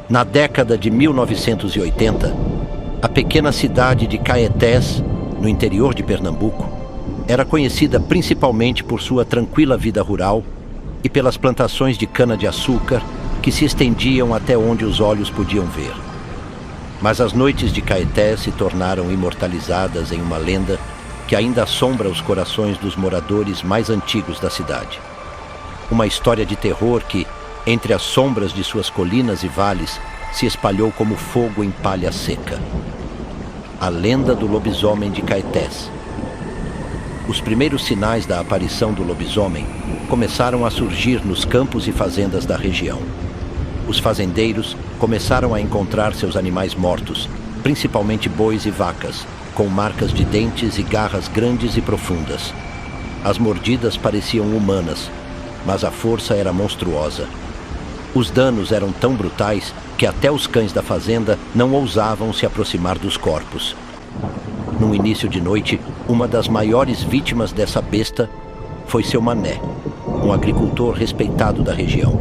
Na década de 1980, a pequena cidade de Caetés, no interior de Pernambuco, era conhecida principalmente por sua tranquila vida rural e pelas plantações de cana-de-açúcar que se estendiam até onde os olhos podiam ver. Mas as noites de Caetés se tornaram imortalizadas em uma lenda que ainda assombra os corações dos moradores mais antigos da cidade. Uma história de terror que, entre as sombras de suas colinas e vales, se espalhou como fogo em palha seca. A lenda do lobisomem de Caetés. Os primeiros sinais da aparição do lobisomem começaram a surgir nos campos e fazendas da região. Os fazendeiros começaram a encontrar seus animais mortos, principalmente bois e vacas, com marcas de dentes e garras grandes e profundas. As mordidas pareciam humanas, mas a força era monstruosa. Os danos eram tão brutais que até os cães da fazenda não ousavam se aproximar dos corpos. No início de noite, uma das maiores vítimas dessa besta foi seu Mané, um agricultor respeitado da região.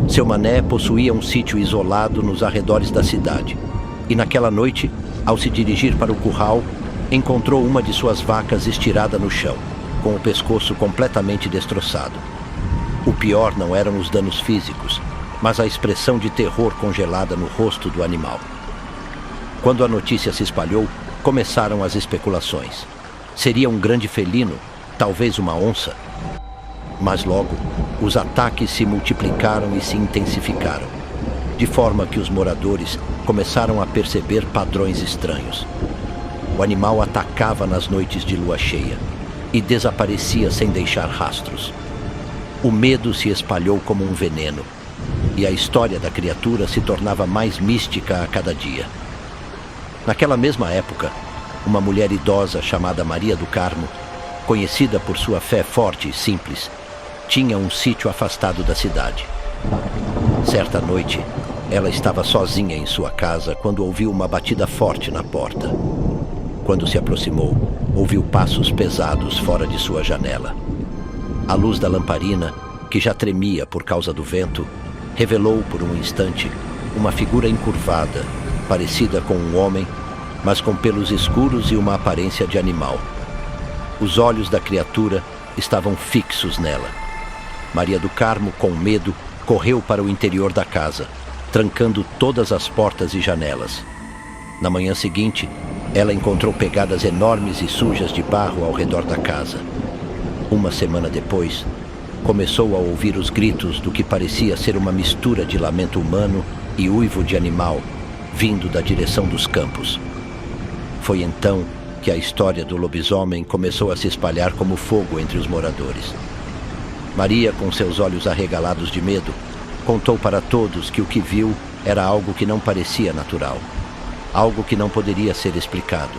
Seu Mané possuía um sítio isolado nos arredores da cidade, e naquela noite, ao se dirigir para o curral, encontrou uma de suas vacas estirada no chão, com o pescoço completamente destroçado. O pior não eram os danos físicos, mas a expressão de terror congelada no rosto do animal. Quando a notícia se espalhou, começaram as especulações. Seria um grande felino, talvez uma onça? Mas logo, os ataques se multiplicaram e se intensificaram, de forma que os moradores começaram a perceber padrões estranhos. O animal atacava nas noites de lua cheia e desaparecia sem deixar rastros. O medo se espalhou como um veneno, e a história da criatura se tornava mais mística a cada dia. Naquela mesma época, uma mulher idosa chamada Maria do Carmo, conhecida por sua fé forte e simples, tinha um sítio afastado da cidade. Certa noite, ela estava sozinha em sua casa quando ouviu uma batida forte na porta. Quando se aproximou, ouviu passos pesados fora de sua janela. A luz da lamparina, que já tremia por causa do vento, revelou por um instante uma figura encurvada, parecida com um homem, mas com pelos escuros e uma aparência de animal. Os olhos da criatura estavam fixos nela. Maria do Carmo, com medo, correu para o interior da casa, trancando todas as portas e janelas. Na manhã seguinte, ela encontrou pegadas enormes e sujas de barro ao redor da casa. Uma semana depois, começou a ouvir os gritos do que parecia ser uma mistura de lamento humano e uivo de animal, vindo da direção dos campos. Foi então que a história do lobisomem começou a se espalhar como fogo entre os moradores. Maria, com seus olhos arregalados de medo, contou para todos que o que viu era algo que não parecia natural, algo que não poderia ser explicado.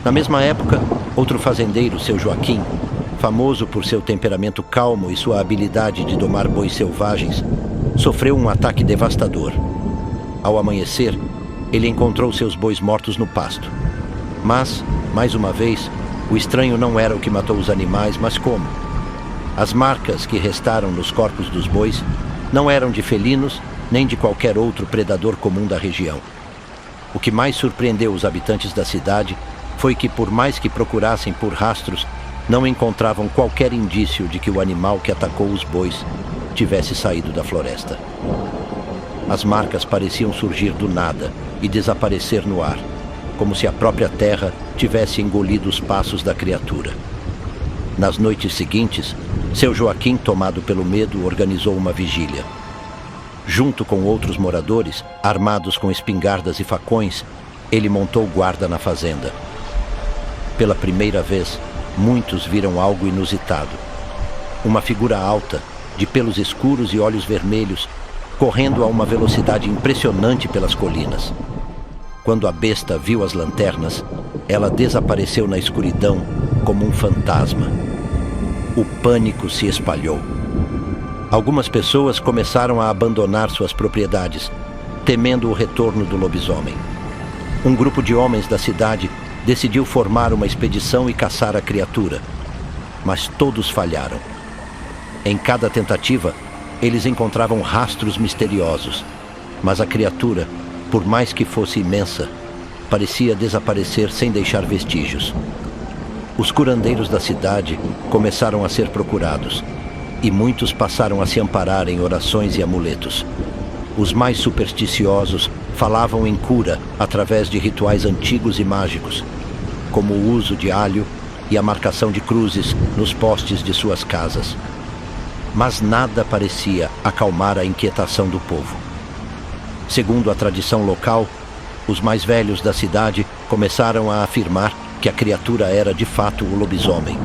Na mesma época, outro fazendeiro, seu Joaquim, famoso por seu temperamento calmo e sua habilidade de domar bois selvagens, sofreu um ataque devastador. Ao amanhecer, ele encontrou seus bois mortos no pasto. Mas, mais uma vez, o estranho não era o que matou os animais, mas como? As marcas que restaram nos corpos dos bois não eram de felinos nem de qualquer outro predador comum da região. O que mais surpreendeu os habitantes da cidade foi que, por mais que procurassem por rastros, não encontravam qualquer indício de que o animal que atacou os bois tivesse saído da floresta. As marcas pareciam surgir do nada e desaparecer no ar, como se a própria terra tivesse engolido os passos da criatura. Nas noites seguintes, seu Joaquim, tomado pelo medo, organizou uma vigília. Junto com outros moradores, armados com espingardas e facões, ele montou guarda na fazenda. Pela primeira vez, muitos viram algo inusitado. Uma figura alta, de pelos escuros e olhos vermelhos, correndo a uma velocidade impressionante pelas colinas. Quando a besta viu as lanternas, ela desapareceu na escuridão como um fantasma. O pânico se espalhou. Algumas pessoas começaram a abandonar suas propriedades, temendo o retorno do lobisomem. Um grupo de homens da cidade decidiu formar uma expedição e caçar a criatura, mas todos falharam. Em cada tentativa, eles encontravam rastros misteriosos, Mas a criatura, por mais que fosse imensa, parecia desaparecer sem deixar vestígios. Os curandeiros da cidade começaram a ser procurados, e muitos passaram a se amparar em orações e amuletos. Os mais supersticiosos falavam em cura através de rituais antigos e mágicos, como o uso de alho e a marcação de cruzes nos postes de suas casas. Mas nada parecia acalmar a inquietação do povo. Segundo a tradição local, os mais velhos da cidade começaram a afirmar que a criatura era de fato o lobisomem,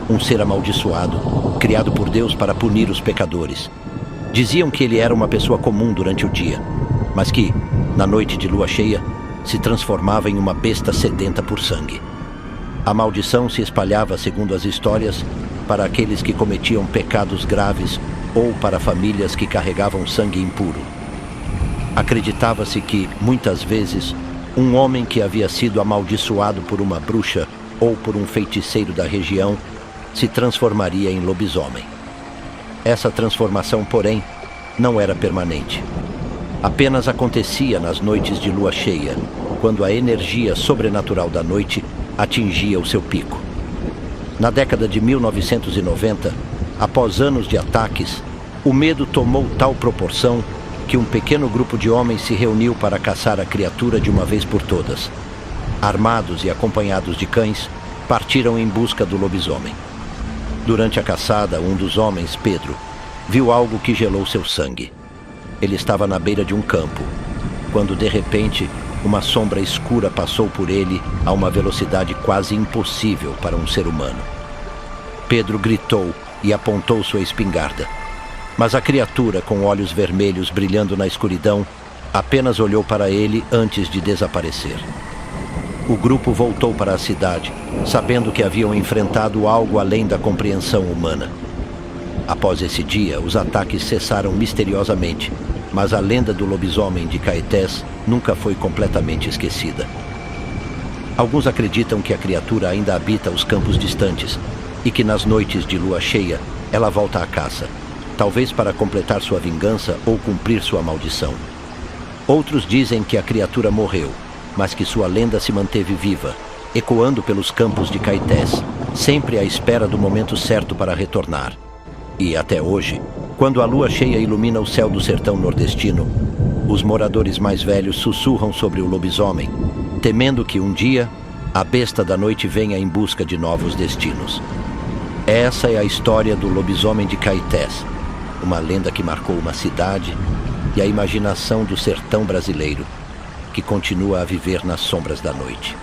um ser amaldiçoado, criado por Deus para punir os pecadores. Diziam que ele era uma pessoa comum durante o dia, mas que, na noite de lua cheia, se transformava em uma besta sedenta por sangue. A maldição se espalhava, segundo as histórias, para aqueles que cometiam pecados graves ou para famílias que carregavam sangue impuro. Acreditava-se que, muitas vezes, um homem que havia sido amaldiçoado por uma bruxa ou por um feiticeiro da região se transformaria em lobisomem. Essa transformação, porém, não era permanente. Apenas acontecia nas noites de lua cheia, quando a energia sobrenatural da noite atingia o seu pico. Na década de 1990, após anos de ataques, o medo tomou tal proporção que um pequeno grupo de homens se reuniu para caçar a criatura de uma vez por todas. Armados e acompanhados de cães, partiram em busca do lobisomem. Durante a caçada, um dos homens, Pedro, viu algo que gelou seu sangue. Ele estava na beira de um campo, quando de repente uma sombra escura passou por ele a uma velocidade quase impossível para um ser humano. Pedro gritou e apontou sua espingarda, mas a criatura, com olhos vermelhos brilhando na escuridão, apenas olhou para ele antes de desaparecer. O grupo voltou para a cidade, sabendo que haviam enfrentado algo além da compreensão humana. Após esse dia, os ataques cessaram misteriosamente, mas a lenda do lobisomem de Caetés nunca foi completamente esquecida. Alguns acreditam que a criatura ainda habita os campos distantes e que nas noites de lua cheia ela volta à caça, talvez para completar sua vingança ou cumprir sua maldição. Outros dizem que a criatura morreu, mas que sua lenda se manteve viva, ecoando pelos campos de Caetés, sempre à espera do momento certo para retornar. E até hoje, quando a lua cheia ilumina o céu do sertão nordestino, os moradores mais velhos sussurram sobre o lobisomem, temendo que um dia a besta da noite venha em busca de novos destinos. Essa é a história do lobisomem de Caetés, uma lenda que marcou uma cidade e a imaginação do sertão brasileiro, que continua a viver nas sombras da noite.